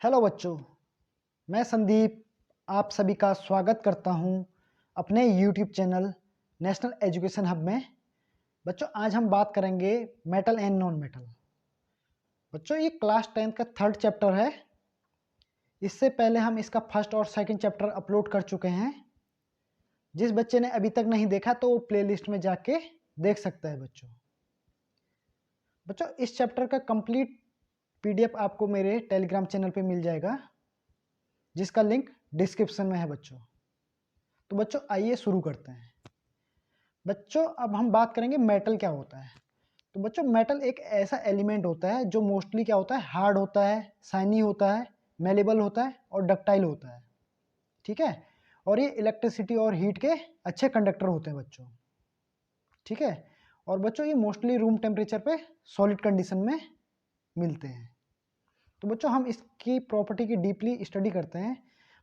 Hello बच्चों, मैं संदीप आप सभी का स्वागत करता हूं अपने YouTube channel national education hub में। बच्चों आज हम बात करेंगे मेटल एंड नॉन मेटल। बच्चों ये क्लास 10 का थर्ड चैप्टर है। इससे पहले हम इसका फर्स्ट और सेकंड चैप्टर अपलोड कर चुके हैं। जिस बच्चे ने अभी तक नहीं देखा तो वो प्लेलिस्ट में जाके देख सकता है। बच्चों इस चैप्टर का कंप्लीट पीडीएफ आपको मेरे टेलीग्राम चैनल पे मिल जाएगा, जिसका लिंक डिस्क्रिप्शन में है। तो बच्चों आइए शुरू करते हैं। बच्चों अब हम बात करेंगे मेटल क्या होता है। तो बच्चों मेटल एक ऐसा एलिमेंट होता है जो मोस्टली क्या होता है, हार्ड होता है, शाइनी होता है, मेलेबल होता है और डक्टाइल होता है। ठीक है, और ये इलेक्ट्रिसिटी और हीट के अच्छे कंडक्टर होते हैं बच्चों। ठीक है, और बच्चों ये मोस्टली रूम टेम्परेचर पे सॉलिड कंडीशन में मिलते हैं। तो बच्चों हम इसकी प्रॉपर्टी की डीपली स्टडी करते हैं।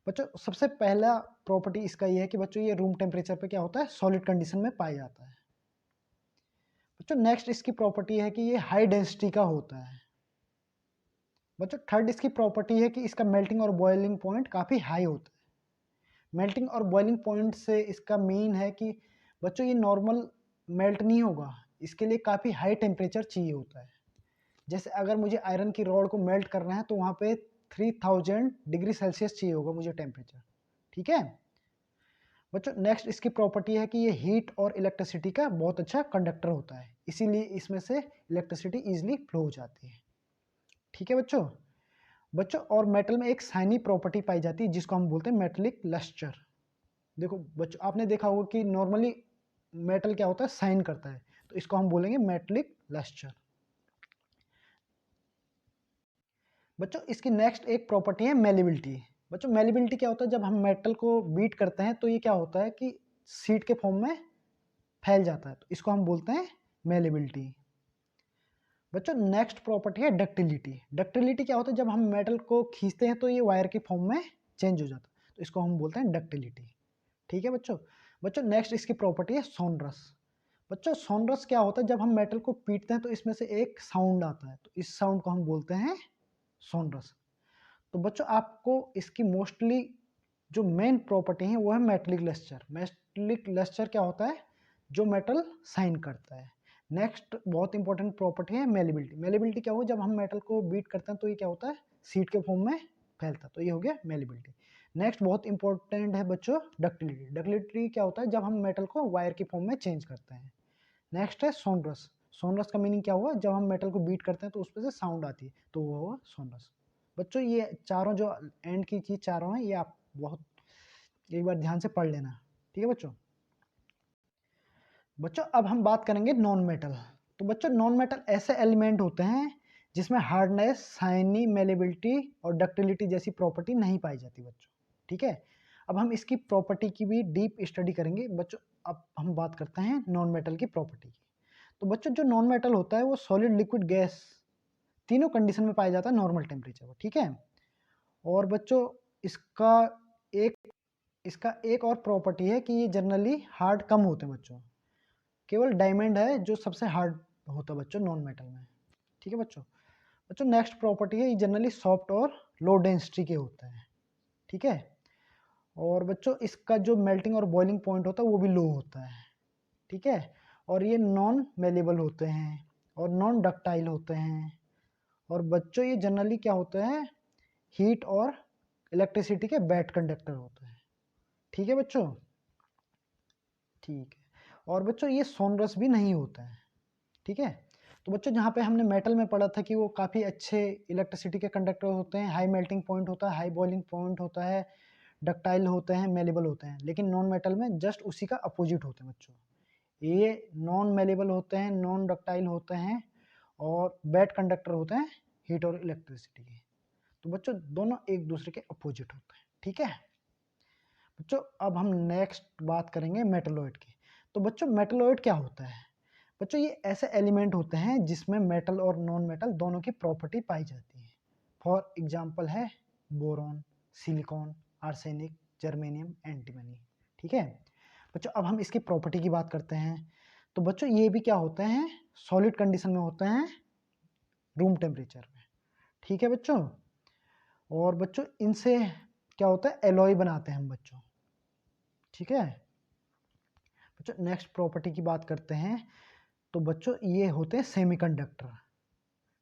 बच्चों सबसे पहला प्रॉपर्टी इसका ये है कि बच्चों ये रूम टेम्परेचर पे क्या होता है, सॉलिड कंडीशन में पाया जाता है। बच्चों नेक्स्ट इसकी प्रॉपर्टी है कि ये हाई डेंसिटी का होता है। बच्चों थर्ड इसकी प्रॉपर्टी है कि इसका मेल्टिंग और बॉइलिंग पॉइंट काफ़ी हाई होता है। मेल्टिंग और बॉइलिंग पॉइंट से इसका मीन है कि बच्चों ये नॉर्मल मेल्ट नहीं होगा, इसके लिए काफ़ी हाई टेम्परेचर चाहिए होता है। जैसे अगर मुझे आयरन की रॉड को मेल्ट करना है तो वहाँ पे 3000 डिग्री सेल्सियस चाहिए होगा मुझे टेम्परेचर। ठीक है बच्चों, नेक्स्ट इसकी प्रॉपर्टी है कि ये हीट और इलेक्ट्रिसिटी का बहुत अच्छा कंडक्टर होता है, इसीलिए इसमें से इलेक्ट्रिसिटी ईजिली फ्लो हो जाती है। ठीक है बच्चों। बच्चों और मेटल में एक शाइनी प्रॉपर्टी पाई जाती है जिसको हम बोलते हैं मेटेलिक लस्टर। देखो बच्चों आपने देखा होगा कि नॉर्मली मेटल क्या होता है, शाइन करता है, तो इसको हम बोलेंगे मेटेलिक लस्टर। बच्चों इसकी नेक्स्ट एक प्रॉपर्टी है मेलेबिलिटी। बच्चों मेलेबिलिटी क्या होता है, जब हम मेटल को बीट करते हैं तो ये क्या होता है कि सीट के फॉर्म में फैल जाता है, तो इसको हम बोलते हैं मेलेबिलिटी। बच्चों नेक्स्ट प्रॉपर्टी है डक्टिलिटी। डक्टिलिटी क्या होता है, जब हम मेटल को खींचते हैं तो ये वायर के फॉर्म में चेंज हो जाता है, तो इसको हम बोलते हैं डक्टिलिटी। ठीक है बच्चों। बच्चों नेक्स्ट इसकी प्रॉपर्टी है सोनरस। बच्चों सोनरस क्या होता है, जब हम मेटल को पीटते हैं तो इसमें से एक साउंड आता है, तो इस साउंड को हम बोलते हैं सोनरस। तो बच्चों आपको इसकी मोस्टली जो मेन प्रॉपर्टी है वो है मेटेलिक लस्टर। मेटेलिक लस्टर क्या होता है, जो मेटल शाइन करता है। नेक्स्ट बहुत इंपॉर्टेंट प्रॉपर्टी है मेलेबिलिटी। मेलेबिलिटी क्या हो, जब हम मेटल को बीट करते हैं तो ये क्या होता है, सीट के फॉर्म में फैलता है, तो ये हो गया मेलेबिलिटी। नेक्स्ट बहुत इंपॉर्टेंट है बच्चों डक्टिलिटी। डक्टिलिटी क्या होता है, जब हम मेटल को वायर की फॉर्म में चेंज करते हैं। नेक्स्ट है सोनरस। सोनरस का मीनिंग क्या हुआ, जब हम मेटल को बीट करते हैं तो उसमें से साउंड आती है, तो वो हुआ सोनरस। बच्चों ये चारों जो एंड की चीज चारों हैं, ये आप बहुत एक बार ध्यान से पढ़ लेना। ठीक है बच्चों। बच्चों अब हम बात करेंगे नॉन मेटल। तो बच्चों नॉन मेटल ऐसे एलिमेंट होते हैं जिसमें हार्डनेस, शाइनी, मेलेबिलिटी और डक्टिलिटी जैसी प्रॉपर्टी नहीं पाई जाती बच्चों। ठीक है, अब हम इसकी प्रॉपर्टी की भी डीप स्टडी करेंगे बच्चों। अब हम बात करते हैं नॉन मेटल की प्रॉपर्टी की। तो बच्चों जो नॉन मेटल होता है वो सॉलिड, लिक्विड, गैस तीनों कंडीशन में पाया जाता है नॉर्मल टेम्परेचर पर। ठीक है, और बच्चों इसका एक इसका एक और प्रॉपर्टी है कि ये जनरली हार्ड कम होते हैं बच्चों। केवल डायमंड है जो सबसे हार्ड होता है बच्चों नॉन मेटल में। ठीक है बच्चों। बच्चों नेक्स्ट प्रॉपर्टी है, ये जनरली सॉफ्ट और लो डेंसिटी के होते हैं। ठीक है, और बच्चों इसका जो मेल्टिंग और बॉइलिंग पॉइंट होता है वो भी लो होता है। ठीक है, और ये नॉन मेलेबल होते हैं और नॉन डक्टाइल होते हैं। और बच्चों ये जनरली क्या होते हैं, हीट और इलेक्ट्रिसिटी के बैड कंडक्टर होते हैं। ठीक है बच्चों। ठीक है, और बच्चों ये सोनरस भी नहीं होता है। ठीक है, तो बच्चों जहाँ पे हमने मेटल में पढ़ा था कि वो काफ़ी अच्छे इलेक्ट्रिसिटी के कंडक्टर होते हैं, हाई मेल्टिंग पॉइंट होता है, हाई बॉइलिंग पॉइंट होता है, डक्टाइल होते हैं, मेलेबल होते हैं, लेकिन नॉन मेटल में जस्ट उसी का अपोजिट होते हैं बच्चों। ये नॉन मेलेबल होते हैं, नॉन डक्टाइल होते हैं और बैड कंडक्टर होते हैं हीट और इलेक्ट्रिसिटी के। तो बच्चों दोनों एक दूसरे के अपोजिट होते हैं। ठीक है बच्चों, अब हम नेक्स्ट बात करेंगे मेटलॉइड की। तो बच्चों मेटलॉइड क्या होता है। बच्चों ये ऐसे एलिमेंट होते हैं जिसमें मेटल और नॉन मेटल दोनों की प्रॉपर्टी पाई जाती है। फॉर एग्जांपल है boron, silicon, arsenic, germanium, antimony. ठीक है बच्चों, अब हम इसकी प्रॉपर्टी की बात करते हैं। तो बच्चों ये भी क्या होते हैं, सॉलिड कंडीशन में होते हैं रूम टेम्परेचर में। ठीक है बच्चों, और बच्चों इनसे क्या होता है, एलॉय बनाते हैं हम बच्चों, ठीक है। बच्चों नेक्स्ट प्रॉपर्टी की बात करते हैं, तो बच्चों ये होते हैं सेमीकंडक्टर,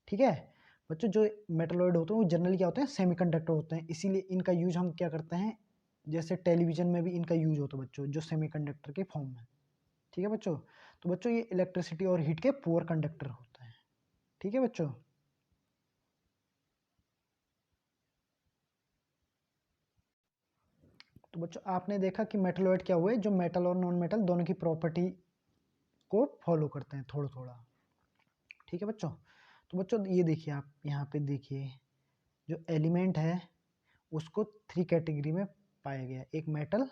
ठीक है। बच्चों जो मेटलॉइड होते हैं वो जनरली क्या होते हैं, सेमीकंडक्टर होते हैं, इसीलिए इनका यूज हम क्या करते हैं, जैसे टेलीविजन में भी इनका यूज होता है बच्चों, जो सेमीकंडक्टर के फॉर्म में, ठीक है बच्चों। तो बच्चों ये इलेक्ट्रिसिटी और हीट के पुअर कंडक्टर होते हैं, ठीक है बच्चों। तो बच्चों आपने देखा कि मेटलॉइड क्या हुए, जो मेटल और नॉन मेटल दोनों की प्रॉपर्टी को फॉलो करते हैं थोड़ा थोड़ा, ठीक है बच्चों। तो बच्चों ये देखिए, आप यहाँ पे देखिए, जो एलिमेंट है उसको 3 कैटेगरी में पाया गया है, एक मेटल,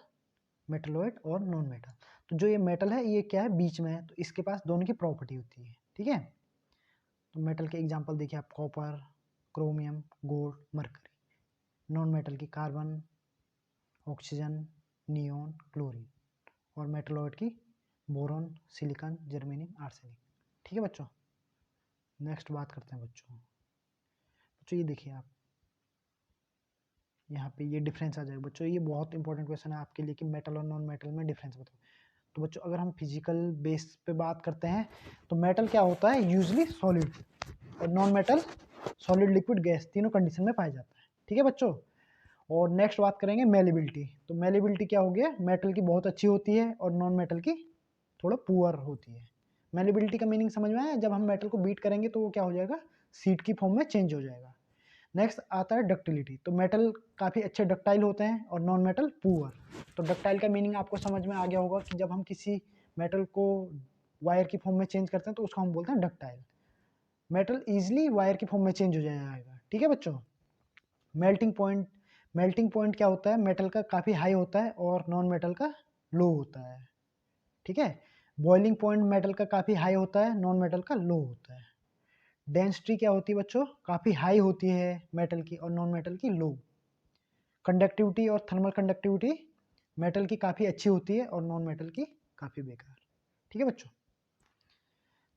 मेटलॉइड और नॉन मेटल। तो जो ये मेटल है ये क्या है, बीच में है, तो इसके पास दोनों की प्रॉपर्टी होती है, ठीक है। तो मेटल के एग्जांपल देखिए आप, copper, chromium, gold, mercury. Non metal की कार्बन, ऑक्सीजन, नियोन, क्लोरीन। और मेटलॉइड की बोरॉन, सिलिकॉन, जर्मेनियम, आर्सेनिक, ठीक है बच्चों। नेक्स्ट बात करते हैं बच्चों ये देखिए आप, यहाँ पे ये डिफरेंस आ जाएगा बच्चों, ये बहुत इंपॉर्टेंट क्वेश्चन है आपके लिए कि मेटल और नॉन मेटल में डिफरेंस बताओ। तो बच्चों अगर हम फिजिकल बेस पे बात करते हैं, तो मेटल क्या होता है, यूजली सॉलिड, और non metal solid, liquid, gas, तीनों कंडीशन में पाया जाता है, ठीक है बच्चों। और नेक्स्ट बात करेंगे मेलेबिलिटी। तो मेलेबिलिटी क्या हो गया, मेटल की बहुत अच्छी होती है और नॉन मेटल की थोड़ा पुअर होती है। मेलेबिलिटी का मीनिंग समझ में आया, जब हम मेटल को बीट करेंगे तो वो क्या हो जाएगा, सीट की फॉर्म में चेंज हो जाएगा। नेक्स्ट आता है डक्टिलिटी। तो मेटल काफ़ी अच्छे डक्टाइल होते हैं और नॉन मेटल पुअर। तो डक्टाइल का मीनिंग आपको समझ में आ गया होगा कि जब हम किसी मेटल को वायर की फॉर्म में चेंज करते हैं तो उसको हम बोलते हैं डक्टाइल। मेटल ईजिली वायर की फॉर्म में चेंज हो जाएगा, ठीक है बच्चों। मेल्टिंग पॉइंट, मेल्टिंग पॉइंट क्या होता है, मेटल का काफ़ी हाई होता है और नॉन मेटल का लो होता है, ठीक है। बॉइलिंग पॉइंट मेटल का काफ़ी हाई होता है, नॉन मेटल का लो होता है। डेंसिटी क्या होती है बच्चों, काफ़ी हाई होती है मेटल की और नॉन मेटल की लो। कंडक्टिविटी और थर्मल कंडक्टिविटी मेटल की काफ़ी अच्छी होती है और नॉन मेटल की काफ़ी बेकार, ठीक है बच्चों।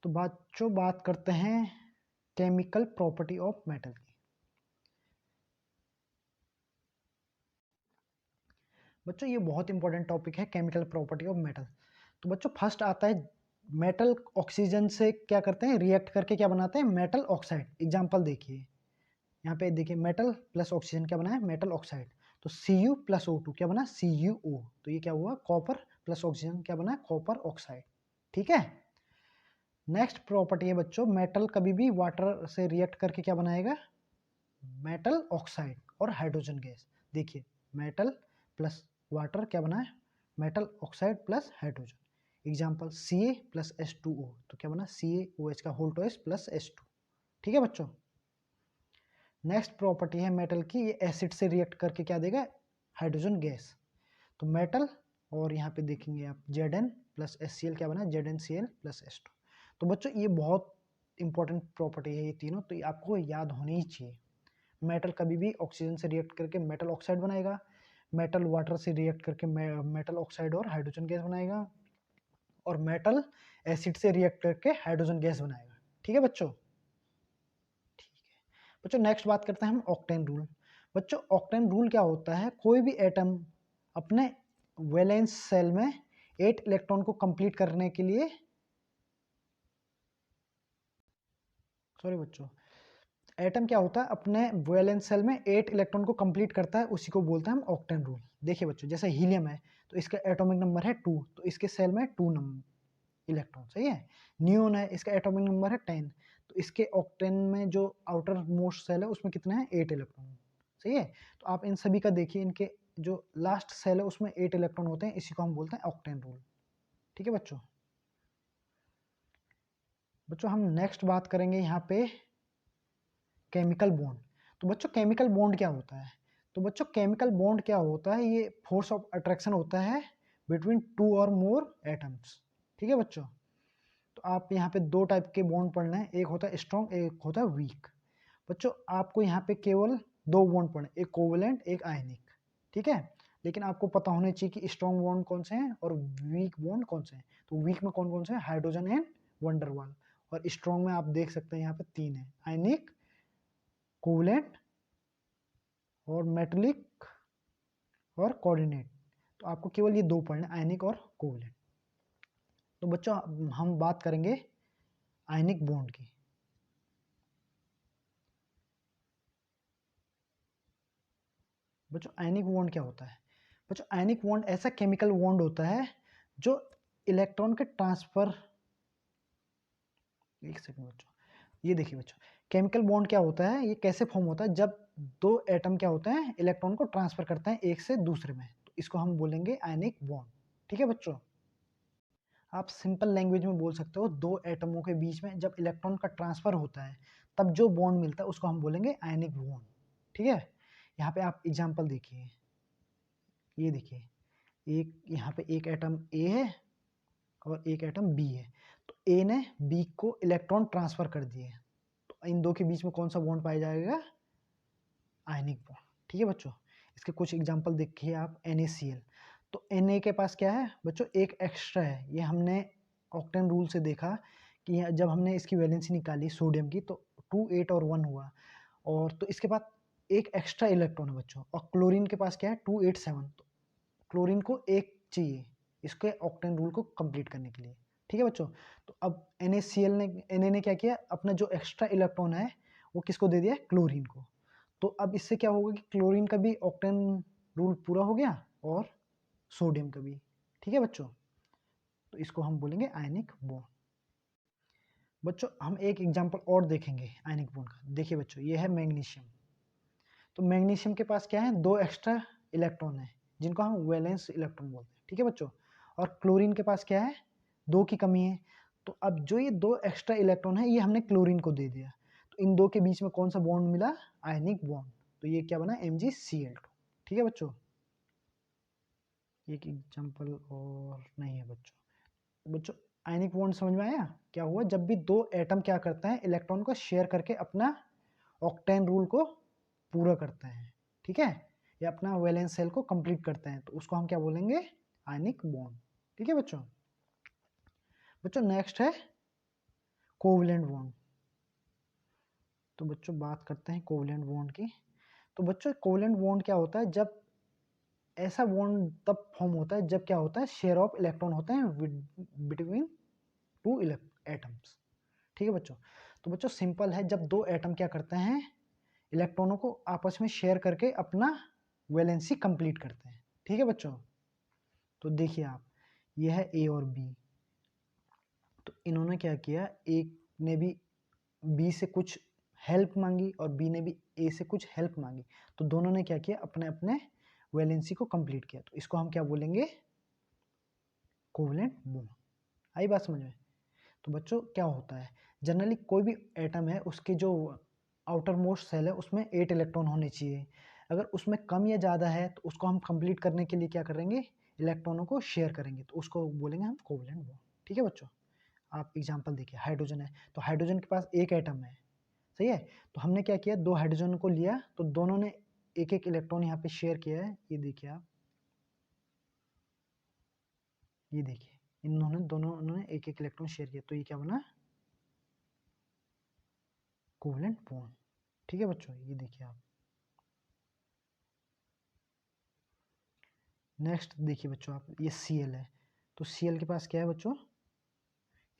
तो बच्चों बात करते हैं केमिकल प्रॉपर्टी ऑफ मेटल की। बच्चों ये बहुत इंपॉर्टेंट टॉपिक है, केमिकल प्रॉपर्टी ऑफ मेटल। तो बच्चों फर्स्ट आता है, मेटल ऑक्सीजन से क्या करते हैं, रिएक्ट करके क्या बनाते हैं, मेटल ऑक्साइड। एग्जांपल देखिए, यहाँ पे देखिए, मेटल प्लस ऑक्सीजन क्या बना है, मेटल ऑक्साइड। तो Cu प्लस O2 क्या बना, CuO। तो ये क्या हुआ, कॉपर प्लस ऑक्सीजन क्या बना, कॉपर ऑक्साइड, ठीक है। नेक्स्ट प्रॉपर्टी है बच्चों, मेटल कभी भी वाटर से रिएक्ट करके क्या बनाएगा, मेटल ऑक्साइड और हाइड्रोजन गैस। देखिए मेटल प्लस वाटर क्या बना है, metal oxide plus hydrogen. Example Ca plus H2O, तो क्या बना, CaOH का होल टू प्लस H2, ठीक है बच्चों। नेक्स्ट प्रॉपर्टी है मेटल की, ये एसिड से रिएक्ट करके क्या देगा, हाइड्रोजन गैस। तो मेटल, और यहाँ पे देखेंगे आप Zn प्लस HCl क्या बना, ZnCl प्लस H2। तो बच्चों ये बहुत इंपॉर्टेंट प्रॉपर्टी है ये तीनों, तो ये आपको याद होनी ही चाहिए। मेटल कभी भी ऑक्सीजन से रिएक्ट करके मेटल ऑक्साइड बनाएगा, मेटल वाटर से रिएक्ट करके मेटल ऑक्साइड और हाइड्रोजन गैस बनाएगा, और मेटल एसिड से रिएक्ट करके हाइड्रोजन गैस बनाएगा, ठीक है बच्चों। ठीक है बच्चों, नेक्स्ट बात करते हैं हम ऑक्टेन रूल। बच्चों ऑक्टेन रूल क्या होता है, कोई भी एटम अपने वैलेंस सेल में 8 इलेक्ट्रॉन को कंप्लीट करने के लिए, सॉरी बच्चों, एटम क्या होता है अपने वैलेंस सेल में 8 इलेक्ट्रॉन को कंप्लीट करता है, उसी को बोलते हैं हम ऑक्टेन रूल। देखिए बच्चों, जैसे हीलियम है तो इसका एटॉमिक नंबर है 2, तो इसके सेल में 2 नंबर इलेक्ट्रॉन, सही है। नियोन है, इसका एटॉमिक नंबर है 10, तो इसके ऑक्टेन में जो आउटर मोस्ट सेल है उसमें कितने हैं, 8 इलेक्ट्रॉन, सही है। तो आप इन सभी का देखिए, इनके जो लास्ट सेल है उसमें 8 इलेक्ट्रॉन होते हैं, इसी को हम बोलते हैं ऑक्टेन रूल, ठीक है बच्चों। बच्चों हम नेक्स्ट बात करेंगे यहाँ पे केमिकल बॉन्ड। तो बच्चों केमिकल बॉन्ड क्या होता है, तो बच्चों केमिकल बॉन्ड क्या होता है, ये फोर्स ऑफ अट्रैक्शन होता है बिटवीन 2 और मोर एटम्स, ठीक है बच्चों। तो आप यहाँ पे 2 टाइप के बॉन्ड पढ़ना है, एक होता है स्ट्रॉन्ग, एक होता है वीक। बच्चों आपको यहाँ पे केवल 2 बॉन्ड पढ़ने, एक कोवेलेंट एक आयनिक, ठीक है। लेकिन आपको पता होना चाहिए कि स्ट्रॉन्ग बॉन्ड कौन से हैं और वीक बॉन्ड कौन से हैं। तो वीक में कौन कौन से हैं, हाइड्रोजन एंड वंडरवाल। और स्ट्रॉन्ग में आप देख सकते हैं यहाँ पे 3 है, आयनिक, कोवेलेंट और मेटलिक और कोऑर्डिनेट। तो आपको केवल ये दो पढ़ना, आयनिक और कोवलेंट। तो बच्चों हम बात करेंगे आयनिक बॉन्ड की। बच्चों आयनिक बॉन्ड क्या होता है? बच्चों आयनिक बॉन्ड ऐसा केमिकल बॉन्ड होता है जो इलेक्ट्रॉन के ट्रांसफर, एक सेकंड बच्चों, ये देखिए बच्चों, केमिकल बॉन्ड क्या होता है, ये कैसे फॉर्म होता है, जब दो एटम क्या होते हैं, इलेक्ट्रॉन को ट्रांसफर करते हैं एक से दूसरे में, तो इसको हम बोलेंगे आयनिक बॉन्ड। ठीक है बच्चों, आप सिंपल लैंग्वेज में बोल सकते हो, दो एटमों के बीच में जब इलेक्ट्रॉन का ट्रांसफर होता है तब जो बॉन्ड मिलता है उसको हम बोलेंगे आयनिक बॉन्ड। ठीक है, यहाँ पे आप एग्जांपल देखिए, ये देखिए, एक यहाँ पे एक एटम ए है और एक एटम बी है, तो ए ने बी को इलेक्ट्रॉन ट्रांसफर कर दिए, तो इन दो के बीच में कौन सा बॉन्ड पाया जाएगा? Ionic bond. ठीक है बच्चों, इसके कुछ एग्जांपल देखिए आप, NaCl, तो Na के पास क्या है बच्चों, एक एक्स्ट्रा है, ये हमने ऑक्टेन रूल से देखा कि जब हमने इसकी वैलेंसी निकाली सोडियम की तो 2 8 और 1 हुआ, और तो इसके बाद एक एक्स्ट्रा इलेक्ट्रॉन है बच्चों, और क्लोरीन के पास क्या है 2 8 7, तो क्लोरीन को एक चाहिए इसके ऑक्टेन रूल को कंप्लीट करने के लिए। ठीक है बच्चों, तो अब NaCl ने Na ने क्या किया, अपना जो एक्स्ट्रा इलेक्ट्रॉन है वो किसको दे दिया, क्लोरीन को, तो अब इससे क्या होगा कि क्लोरीन का भी ऑक्टेन रूल पूरा हो गया और सोडियम का भी। ठीक है बच्चों, तो इसको हम बोलेंगे आयनिक बॉन्ड। बच्चों हम एक एग्जांपल और देखेंगे आयनिक बॉन्ड का। देखिए बच्चों, ये है मैग्नीशियम, तो मैग्नीशियम के पास क्या है, दो एक्स्ट्रा इलेक्ट्रॉन है जिनको हम वैलेंस इलेक्ट्रॉन बोलते हैं। ठीक है बच्चों, और क्लोरीन के पास क्या है, दो की कमी है, तो अब जो ये दो एक्स्ट्रा इलेक्ट्रॉन है ये हमने क्लोरीन को दे दिया, तो इन दो के बीच में कौन सा बॉन्ड मिला, आयनिक बॉन्ड, तो ये क्या बना, MgCl2। ठीक है बच्चों, एक एग्जांपल और नहीं है बच्चों। बच्चों आयनिक बॉन्ड समझ में आया, क्या हुआ, जब भी दो एटम क्या करते हैं, इलेक्ट्रॉन को शेयर करके अपना ऑक्टेन रूल को पूरा करते हैं, ठीक है, या अपना वैलेंस सेल को कंप्लीट करते हैं, तो उसको हम क्या बोलेंगे, आयनिक बॉन्ड। ठीक है बच्चों, बच्चों नेक्स्ट है कोवलेंट बॉन्ड। तो बच्चों बात करते हैं कोवलेंट बॉन्ड की। तो बच्चों कोवलेंट बॉन्ड क्या होता है, जब ऐसा बॉन्ड तब फॉर्म होता है जब क्या होता है, शेयर ऑफ इलेक्ट्रॉन होते हैं बिटवीन टू एटम्स। ठीक है बच्चों, तो बच्चों सिंपल है, जब दो एटम क्या करते हैं, इलेक्ट्रॉनों को आपस में शेयर करके अपना वैलेंसी कंप्लीट करते हैं। ठीक है बच्चों, तो देखिए आप, यह है ए और बी, तो इन्होंने क्या किया, एक ने भी बी से कुछ हेल्प मांगी और बी ने भी ए से कुछ हेल्प मांगी, तो दोनों ने क्या किया, अपने अपने वैलेंसी को कंप्लीट किया, तो इसको हम क्या बोलेंगे, कोवलेंट बॉन्ड। आई बात समझ में? तो बच्चों क्या होता है, जनरली कोई भी एटम है उसके जो आउटर मोस्ट सेल है उसमें 8 इलेक्ट्रॉन होने चाहिए, अगर उसमें कम या ज़्यादा है तो उसको हम कंप्लीट करने के लिए क्या करेंगे, इलेक्ट्रॉनों को शेयर करेंगे, तो उसको बोलेंगे हम कोवलेंट बॉन्ड। ठीक है बच्चों, आप एग्जांपल देखिए, हाइड्रोजन है, तो हाइड्रोजन के पास एक एटम है, सही है, तो हमने क्या किया, दो हाइड्रोजन को लिया, तो दोनों ने एक एक इलेक्ट्रॉन यहाँ पे शेयर किया है, ये देखिए आप, ये देखिए, दोनों ने एक एक इलेक्ट्रॉन शेयर किया, तो ये क्या बना, कोवलेंट बॉन्ड। ठीक है बच्चों, ये देखिए आप, नेक्स्ट देखिए बच्चों आप, ये Cl है, तो Cl के पास क्या है बच्चों,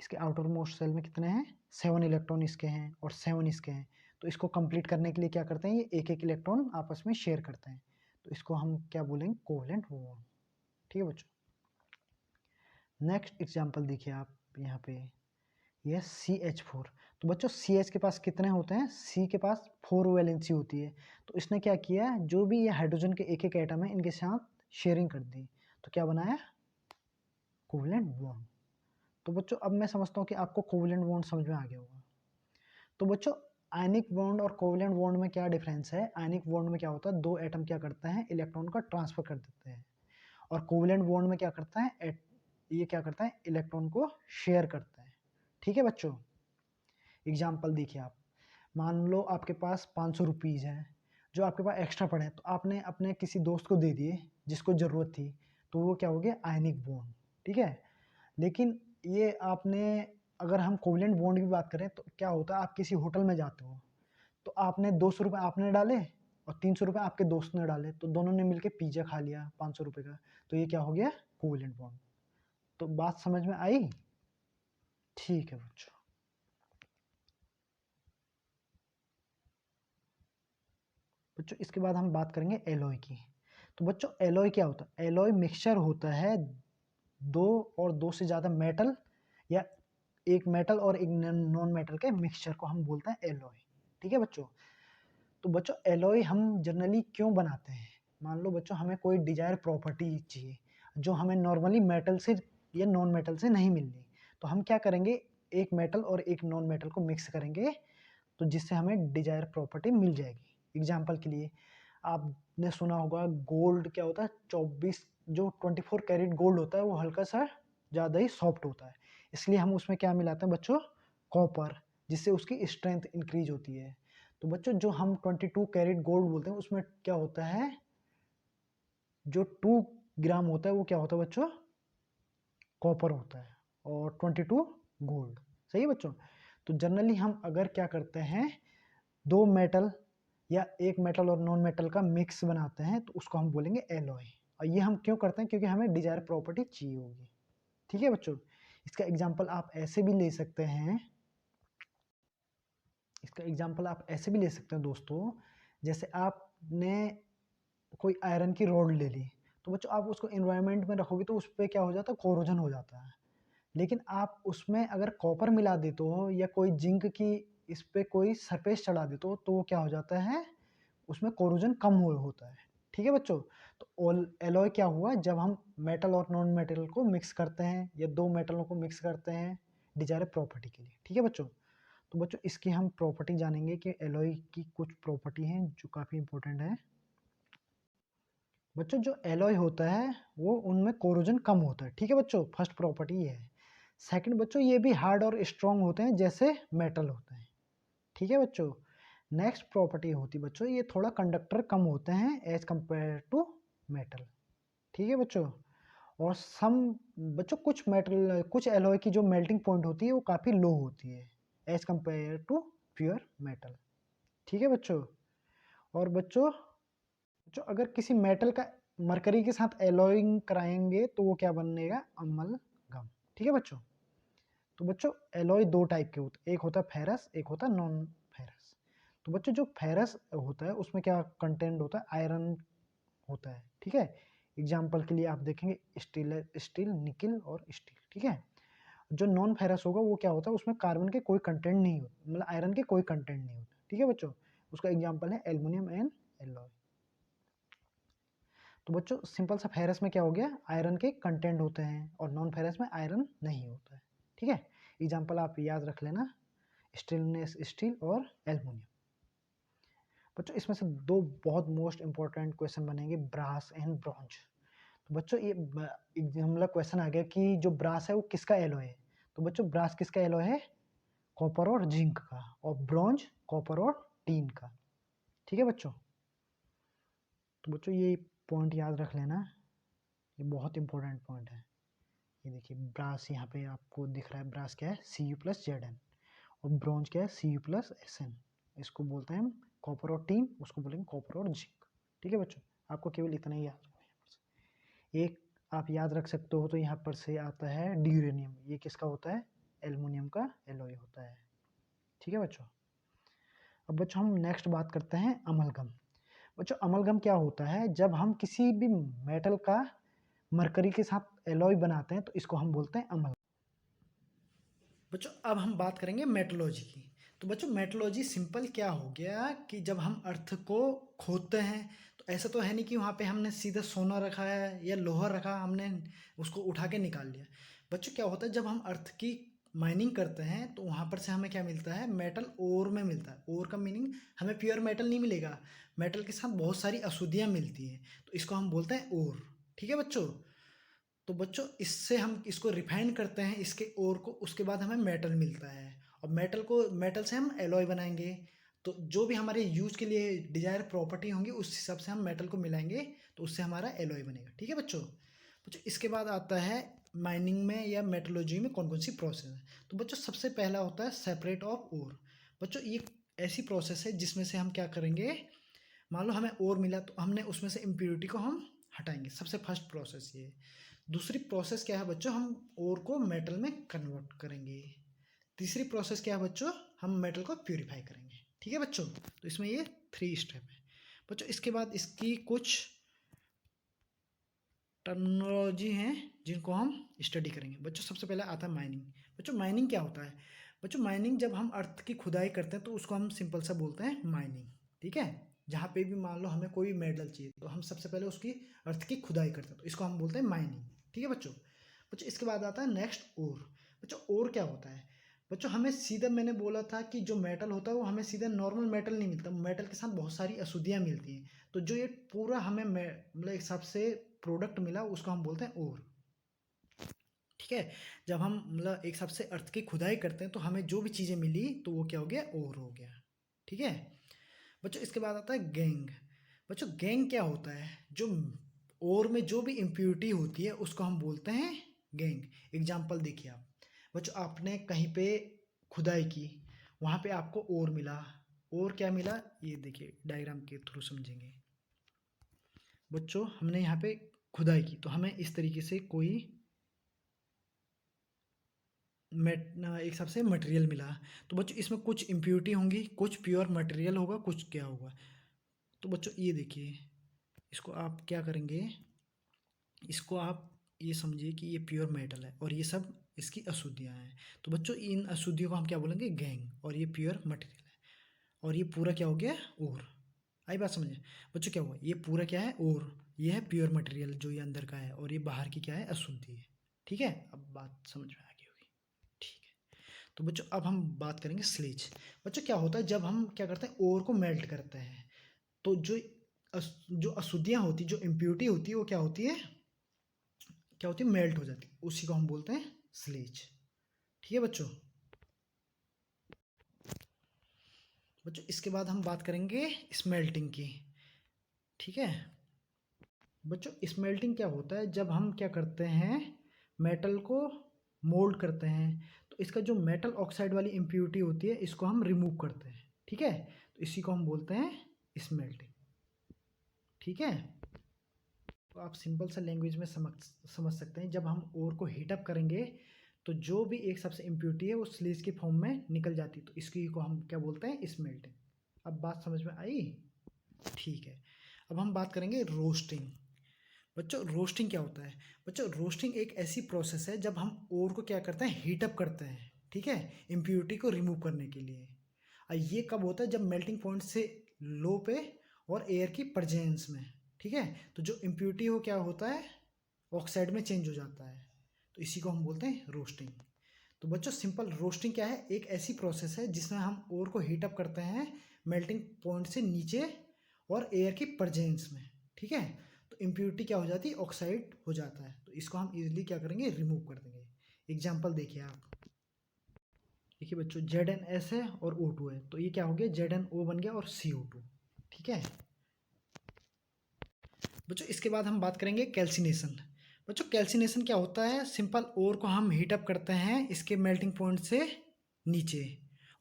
इसके आउटर मोस्ट सेल में कितने हैं, 7 इलेक्ट्रॉन इसके हैं और 7 इसके हैं, तो इसको कंप्लीट करने के लिए क्या करते हैं, ये एक एक इलेक्ट्रॉन आपस में शेयर करते हैं, तो इसको हम क्या बोलेंगे, कोवलेंट बॉन्ड। ठीक है बच्चों, नेक्स्ट एग्जांपल देखिए आप, यहाँ पे ये CH4, तो बच्चों CH के पास कितने होते हैं, C के पास 4 वैलेंसी होती है, तो इसने क्या किया, जो भी ये हाइड्रोजन के एक एक एटम है इनके साथ शेयरिंग कर दी, तो क्या बनाया, कोवलेंट बॉन्ड। तो बच्चों अब मैं समझता हूँ कि आपको कोवलेंट बॉन्ड समझ में आ गया होगा। तो बच्चों आयनिक बॉन्ड और कोवलेंट बॉन्ड में क्या डिफरेंस है, आयनिक बॉन्ड में क्या होता है, दो एटम क्या करते हैं, इलेक्ट्रॉन का ट्रांसफर कर देते हैं, और कोवलेंट बॉन्ड में क्या करता है, ये क्या करता है, इलेक्ट्रॉन को शेयर करता है। ठीक है बच्चों, एग्जाम्पल देखिए आप, मान लो आपके पास 500 रुपीज़ हैं जो आपके पास एक्स्ट्रा पड़े हैं, तो आपने अपने किसी दोस्त को दे दिए जिसको ज़रूरत थी, तो वो क्या हो गया, आयनिक बॉन्ड। ठीक है, लेकिन ये आपने, अगर हम कोवलेंट बॉन्ड की बात करें तो क्या होता है, आप किसी होटल में जाते हो, तो आपने 200 रुपये आपने डाले और 300 रुपये आपके दोस्त ने डाले, तो दोनों ने मिलके पिज़्ज़ा खा लिया 500 रुपये का, तो ये क्या हो गया, कोवेलेंट बॉन्ड। तो बात समझ में आई? ठीक है बच्चों। बच्चों इसके बाद हम बात करेंगे एलॉय की। तो बच्चों एलॉय क्या होता है? एलॉय मिक्सचर होता है दो और दो से ज़्यादा मेटल या एक मेटल और एक नॉन मेटल के मिक्सचर को हम बोलते हैं एलॉय। ठीक है बच्चों। तो बच्चों एलॉय हम जनरली क्यों बनाते हैं? मान लो बच्चों हमें कोई डिजायर प्रॉपर्टी चाहिए जो हमें नॉर्मली मेटल से या नॉन मेटल से नहीं मिल रही, तो हम क्या करेंगे, एक मेटल और एक नॉन मेटल को मिक्स करेंगे, तो जिससे हमें डिजायर प्रॉपर्टी मिल जाएगी। एग्जाम्पल के लिए आपने सुना होगा गोल्ड क्या होता है, 24 जो 24 कैरेट गोल्ड होता है वो हल्का सा ज़्यादा ही सॉफ्ट होता है, इसलिए हम उसमें क्या मिलाते हैं बच्चों, कॉपर, जिससे उसकी स्ट्रेंथ इंक्रीज होती है। तो बच्चों जो हम 22 कैरेट गोल्ड बोलते हैं उसमें क्या होता है, जो 2 ग्राम होता है वो क्या होता है बच्चों, कॉपर होता है, और 22 गोल्ड। सही है बच्चों। तो जनरली हम अगर क्या करते हैं, दो मेटल या एक मेटल और नॉन मेटल का मिक्स बनाते हैं तो उसको हम बोलेंगे एलॉय। और ये हम क्यों करते हैं, क्योंकि हमें डिजायर प्रॉपर्टी चाहिए होगी। ठीक है बच्चों। इसका एग्जांपल आप ऐसे भी ले सकते हैं, इसका एग्जांपल आप ऐसे भी ले सकते हैं दोस्तों, जैसे आपने कोई आयरन की रॉड ले ली, तो बच्चों आप उसको एनवायरनमेंट में रखोगे तो उस पर क्या हो जाता है, कोरोजन हो जाता है। लेकिन आप उसमें अगर कॉपर मिला देते हो या कोई जिंक की इस पे कोई सरफेस चढ़ा देते हो तो वो क्या हो जाता है, उसमें कोरोजन कम होता है। ठीक है बच्चों। तो एलॉय क्या हुआ, जब हम मेटल और नॉन मेटल को मिक्स करते हैं या दो मेटलों को मिक्स करते हैं डिजायर प्रॉपर्टी के लिए। ठीक है बच्चों। तो बच्चों इसकी हम प्रॉपर्टी जानेंगे कि एलॉय की कुछ प्रॉपर्टी हैं जो काफ़ी इंपॉर्टेंट है। बच्चों जो एलॉय होता है वो उनमें कोरोजन कम होता है। ठीक है बच्चों, फर्स्ट प्रॉपर्टी ये है। सेकंड बच्चों ये भी हार्ड और स्ट्रॉन्ग होते हैं जैसे मेटल होते हैं। ठीक है बच्चों। नेक्स्ट प्रॉपर्टी होती है बच्चों, ये थोड़ा कंडक्टर कम होते हैं एज कंपेयर टू मेटल। ठीक है बच्चों। और सम बच्चों कुछ मेटल, कुछ एलॉय की जो मेल्टिंग पॉइंट होती है वो काफ़ी लो होती है as compared to pure metal. ठीक है बच्चों। और बच्चों जो अगर किसी मेटल का मरकरी के साथ एलॉइंग कराएंगे तो वो क्या बनेगा, अमलगम। ठीक है बच्चों। तो बच्चों एलॉय दो टाइप के होते हैं, एक होता है फेरस, एक होता है नॉन फेरस। तो बच्चों जो फेरस होता है उसमें क्या कंटेंट होता है, आयरन होता है। ठीक है। एग्जाम्पल के लिए आप देखेंगे स्टील, स्टील, निकिल और स्टील। ठीक है। जो नॉन फेरस होगा वो क्या होता है, उसमें कार्बन के कोई कंटेंट नहीं होता, मतलब आयरन के कोई कंटेंट नहीं होता। ठीक है बच्चों। उसका एग्जाम्पल है एल्युमिनियम एंड एलॉय। तो बच्चों सिंपल सा फेरस में क्या हो गया, आयरन के कंटेंट होते हैं और नॉन फेरस में आयरन नहीं होता है। ठीक है। एग्जाम्पल आप याद रख लेना, स्टेनलेस स्टील और एल्युमिनियम। बच्चों इसमें से दो बहुत मोस्ट इंपॉर्टेंट क्वेश्चन बनेंगे, ब्रास एंड ब्रॉन्ज। तो बच्चों ये मतलब क्वेश्चन आ गया कि जो ब्रास है वो किसका एलॉय है। तो बच्चों ब्रास किसका एलॉय है, कॉपर और जिंक का, और ब्रॉन्ज कॉपर और टीन का। ठीक है बच्चों। तो बच्चों ये पॉइंट याद रख लेना, ये बहुत इंपॉर्टेंट पॉइंट है। ये देखिए ब्रास यहाँ पे आपको दिख रहा है, ब्रास क्या है, Cu+Zn, और ब्रॉन्ज क्या है, Cu+Sn। इसको बोलते हैं हम कॉपर और टीन, उसको बोलेंगे कॉपर और जिंक। ठीक है बच्चों। आपको केवल इतना ही याद रखना है। एक आप याद रख सकते हो तो यहाँ पर से आता है ड्यूरेनियम, ये किसका होता है, एल्युमिनियम का एलॉय होता है। ठीक है बच्चों। अब बच्चों हम नेक्स्ट बात करते हैं अमलगम। बच्चों अमलगम क्या होता है, जब हम किसी भी मेटल का मरकरी के साथ एलॉय बनाते हैं तो इसको हम बोलते हैं अमलगम। बच्चों अब हम बात करेंगे मेटलॉजी की। तो बच्चों मेटलॉजी सिंपल क्या हो गया कि जब हम अर्थ को खोदते हैं तो ऐसा तो है नहीं कि वहाँ पे हमने सीधा सोना रखा है या लोहा रखा, हमने उसको उठा के निकाल लिया। बच्चों क्या होता है, जब हम अर्थ की माइनिंग करते हैं तो वहाँ पर से हमें क्या मिलता है, मेटल ओर में मिलता है। ओर का मीनिंग हमें प्योर मेटल नहीं मिलेगा, मेटल के साथ बहुत सारी अशुद्धियाँ मिलती हैं, तो इसको हम बोलते हैं ओर। ठीक है बच्चों। तो बच्चों इससे हम इसको रिफाइन करते हैं इसके ओर को, उसके बाद हमें मेटल मिलता है, और मेटल से हम एलॉय बनाएंगे। तो जो भी हमारे यूज के लिए डिजायर प्रॉपर्टी होंगी उस हिसाब से हम मेटल को मिलाएंगे तो उससे हमारा एलॉय बनेगा। ठीक है बच्चों। बच्चों इसके बाद आता है माइनिंग में या मेटलॉजी में कौन कौन सी प्रोसेस है। तो बच्चों सबसे पहला होता है सेपरेट ऑफ ओर। बच्चों ये ऐसी प्रोसेस है जिसमें से हम क्या करेंगे, मान लो हमें ओर मिला तो हमने उसमें से इम्प्योरिटी को हम हटाएंगे, सबसे फर्स्ट प्रोसेस ये। दूसरी प्रोसेस क्या है बच्चों, हम ओर को मेटल में कन्वर्ट करेंगे। तीसरी प्रोसेस क्या है बच्चों, हम मेटल को प्यूरिफाई करेंगे। ठीक है बच्चों, तो इसमें ये 3 स्टेप है बच्चों। इसके बाद इसकी कुछ टर्मिनोलॉजी हैं जिनको हम स्टडी करेंगे बच्चों। सबसे पहले आता है माइनिंग। बच्चों माइनिंग क्या होता है बच्चों, माइनिंग जब हम अर्थ की खुदाई करते हैं तो उसको हम सिंपल सा बोलते हैं माइनिंग। ठीक है, जहाँ पे भी मान लो हमें कोई मेटल चाहिए तो हम सबसे पहले उसकी अर्थ की खुदाई करते हैं, तो इसको हम बोलते हैं माइनिंग। ठीक है बच्चों। बच्चों इसके बाद आता है नेक्स्ट ओर। बच्चों ओर क्या होता है बच्चों, हमें सीधा, मैंने बोला था कि जो मेटल होता है वो हमें सीधा नॉर्मल मेटल नहीं मिलता, मेटल के साथ बहुत सारी अशुद्धियाँ मिलती हैं। तो जो ये पूरा हमें मतलब एक हिसाब से प्रोडक्ट मिला उसको हम बोलते हैं ओर। ठीक है, जब हम मतलब एक हिसाब से अर्थ की खुदाई करते हैं तो हमें जो भी चीज़ें मिली तो वो क्या हो गया, ओर हो गया। ठीक है बच्चों। इसके बाद आता है गैंग। बच्चों गैंग क्या होता है, जो ओर में जो भी इम्प्योरिटी होती है उसको हम बोलते हैं गैंग। एग्जाम्पल देखिए आप बच्चों, आपने कहीं पे खुदाई की, वहाँ पे आपको ओर मिला। ओर क्या मिला, ये देखिए डायग्राम के थ्रू समझेंगे बच्चों। हमने यहाँ पे खुदाई की तो हमें इस तरीके से कोई एक सबसे मटेरियल मिला। तो बच्चों इसमें कुछ इम्प्योरिटी होंगी, कुछ प्योर मटेरियल होगा, कुछ क्या होगा। तो बच्चों ये देखिए, इसको आप क्या करेंगे, इसको आप ये समझिए कि ये प्योर मेटल है और ये सब इसकी अशुद्धियाँ हैं। तो बच्चों इन अशुद्धियों को हम क्या बोलेंगे, गैंग। और ये प्योर मटेरियल है और ये पूरा क्या हो गया, ओर। आई बात समझे बच्चों, क्या हुआ, ये पूरा क्या है, ओर। ये है प्योर मटेरियल जो ये अंदर का है, और ये बाहर की क्या है, अशुद्धि है। ठीक है, अब बात समझ में आ गई होगी। ठीक है, तो बच्चों अब हम बात करेंगे स्लेज। बच्चों क्या होता है, जब हम क्या करते हैं, ओर को मेल्ट करते हैं तो जो अशुद्धियाँ होती, जो इम्प्योरिटी होती है वो क्या होती है, मेल्ट हो जाती है। उसी को हम बोलते हैं स्लेज। ठीक है बच्चों। बच्चों इसके बाद हम बात करेंगे स्मेल्टिंग की। ठीक है बच्चों, स्मेल्टिंग क्या होता है, जब हम क्या करते हैं, मेटल को मोल्ड करते हैं तो इसका जो मेटल ऑक्साइड वाली इम्प्योरिटी होती है इसको हम रिमूव करते हैं। ठीक है, तो इसी को हम बोलते हैं स्मेल्टिंग। ठीक है, तो आप सिंपल सा लैंग्वेज में समझ सकते हैं, जब हम ओर को हीटअप करेंगे तो जो भी एक सबसे इम्प्योरिटी है वो स्लीज की फॉर्म में निकल जाती है, तो इसकी को हम क्या बोलते हैं, स्मेल्टिंग। अब बात समझ में आई। ठीक है, अब हम बात करेंगे रोस्टिंग। बच्चों रोस्टिंग क्या होता है बच्चों, रोस्टिंग एक ऐसी प्रोसेस है जब हम ओर को क्या करते हैं, हीटअप करते हैं। ठीक है, इम्प्योरिटी को रिमूव करने के लिए। और ये कब होता है, जब मेल्टिंग पॉइंट से लो पे और एयर की प्रेजेंस में। ठीक है, तो जो इम्प्योरिटी हो क्या होता है, ऑक्साइड में चेंज हो जाता है, तो इसी को हम बोलते हैं रोस्टिंग। तो बच्चों सिंपल रोस्टिंग क्या है, एक ऐसी प्रोसेस है जिसमें हम ओर को हीटअप करते हैं मेल्टिंग पॉइंट से नीचे और एयर की प्रेजेंस में। ठीक है, तो इम्प्योरिटी क्या हो जाती है, ऑक्साइड हो जाता है, तो इसको हम इजीली क्या करेंगे, रिमूव कर देंगे। एग्जाम्पल देखिए आप, देखिए बच्चों ZnS है और O2 है, तो ये क्या हो गया, ZnO बन गया और CO2। ठीक है बच्चों, इसके बाद हम बात करेंगे कैल्सिनेशन। बच्चों कैल्सिनेशन क्या होता है, सिंपल ओर को हम हीटअप करते हैं इसके मेल्टिंग पॉइंट से नीचे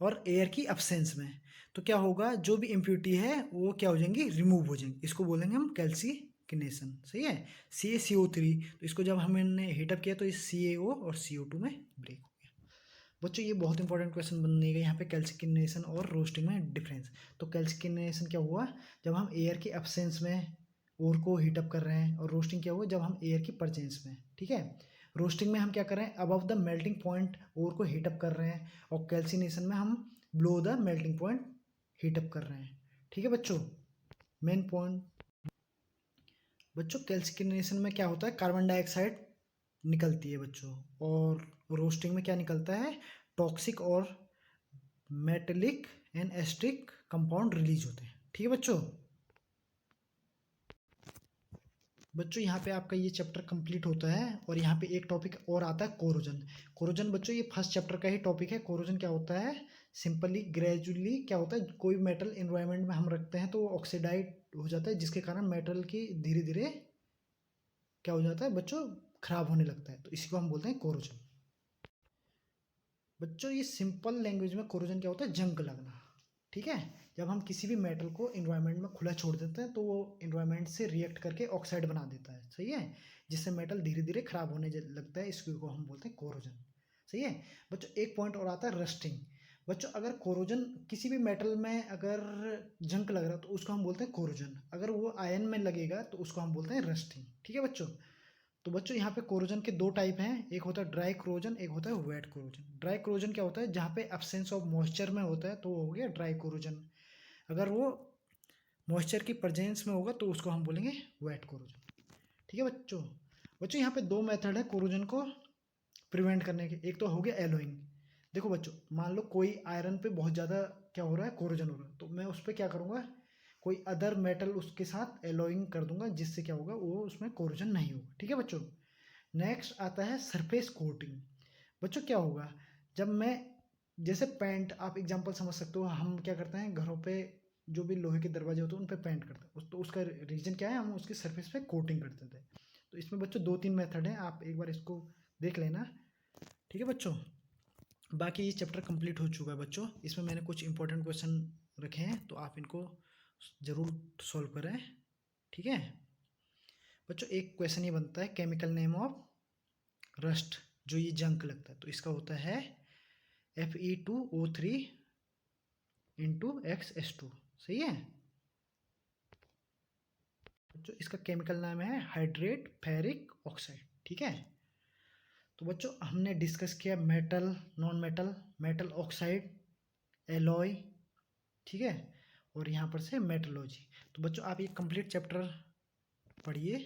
और एयर की अब्सेंस में, तो क्या होगा, जो भी इम्प्योरिटी है वो क्या हो जाएंगी, रिमूव हो जाएंगी। इसको बोलेंगे हम कैल्सिनेशन। सही है, CaCO3, तो इसको जब हमने हीटअप किया तो इस CaO और CO2 में ब्रेक हो गया। बच्चों ये बहुत इंपॉर्टेंट क्वेश्चन बनेगा यहाँ पे, कैल्सिनेशन और रोस्टिंग में डिफरेंस। तो कैल्सिनेशन क्या हुआ, जब हम एयर की एब्सेंस में ओर को हीटअप कर रहे हैं, और रोस्टिंग क्या हुआ, जब हम एयर की प्रेजेंस में। ठीक है, रोस्टिंग में हम क्या कर रहे हैं, अबव द मेल्टिंग पॉइंट ओर को हीटअप कर रहे हैं, और कैल्सिनेशन में हम below the melting point heat up कर रहे हैं। ठीक है बच्चों, मेन पॉइंट। बच्चों कैल्सिनेशन में क्या होता है, कार्बन डाइऑक्साइड निकलती है बच्चों, और रोस्टिंग में क्या निकलता है, टॉक्सिक और metallic and asterisk compound release होते हैं। ठीक है बच्चों। बच्चों यहाँ पे आपका ये चैप्टर कंप्लीट होता है, और यहाँ पे एक टॉपिक और आता है, कोरोजन। कोरोजन बच्चों ये फर्स्ट चैप्टर का ही टॉपिक है। कोरोजन क्या होता है, सिंपली ग्रेजुअली क्या होता है, कोई मेटल इन्वायरमेंट में हम रखते हैं तो वो ऑक्सीडाइज हो जाता है, जिसके कारण मेटल की धीरे धीरे क्या हो जाता है बच्चों, खराब होने लगता है, तो इसी को हम बोलते हैं कोरोजन। बच्चों ये सिंपल लैंग्वेज में कोरोजन क्या होता है, जंग लगना। ठीक है, जब हम किसी भी मेटल को इन्वायरमेंट में खुला छोड़ देते हैं तो वो इन्वायरमेंट से रिएक्ट करके ऑक्साइड बना देता है, सही है, जिससे मेटल धीरे धीरे खराब होने लगता है, इसको हम बोलते हैं कोरोजन, सही है। बच्चों एक पॉइंट और आता है रस्टिंग। बच्चों अगर कोरोजन किसी भी मेटल में अगर जंक लग रहा है तो उसको हम बोलते हैं कोरोजन, अगर वो आयन में लगेगा तो उसको हम बोलते हैं रस्टिंग, ठीक है बच्चों। तो बच्चों यहाँ पे कोरोजन के दो टाइप हैं, एक होता है ड्राई कोरोजन, एक होता है वेट कोरोजन। ड्राई कोरोजन क्या होता है, जहाँ पे एब्सेंस ऑफ मॉइस्चर में होता है तो वो हो गया ड्राई कोरोजन, अगर वो मॉइस्चर की प्रेजेंस में होगा तो उसको हम बोलेंगे वेट कोरोजन, ठीक है बच्चों। बच्चों यहाँ पे दो मेथड है कोरोजन को प्रिवेंट करने के, एक तो हो गया एलोइंग। देखो बच्चों मान लो कोई आयरन पे बहुत ज़्यादा क्या हो रहा है, कोरोजन हो रहा है, तो मैं उस पर क्या करूँगा, कोई अदर मेटल उसके साथ एलोइंग कर दूंगा, जिससे क्या होगा वो उसमें कोरोजन नहीं होगा, ठीक है बच्चों। नेक्स्ट आता है सरफेस कोटिंग। बच्चों क्या होगा, जब मैं जैसे पेंट, आप एग्जांपल समझ सकते हो, हम क्या करते हैं घरों पे जो भी लोहे के दरवाजे होते हैं उन पे पेंट करते हैं, तो उसका रीजन क्या है, हम उसकी सरफेस पे कोटिंग करते थे। तो इसमें बच्चों दो तीन मेथड हैं, आप एक बार इसको देख लेना, ठीक है बच्चों। बाकी ये चैप्टर कंप्लीट हो चुका है बच्चों, इसमें मैंने कुछ इंपॉर्टेंट क्वेश्चन रखे हैं तो आप इनको ज़रूर सॉल्व करें, ठीक है बच्चों। एक क्वेश्चन ये बनता है, केमिकल नेम ऑफ रस्ट, जो ये जंक लगता है, तो इसका होता है Fe2O3 इंटू XS2, सही है बच्चों। इसका केमिकल नाम है हाइड्रेट फेरिक ऑक्साइड, ठीक है। तो बच्चों हमने डिस्कस किया metal, non metal, metal oxide, alloy, ठीक है, और यहाँ पर से मेटलॉजी। तो बच्चों आप ये कंप्लीट चैप्टर पढ़िए।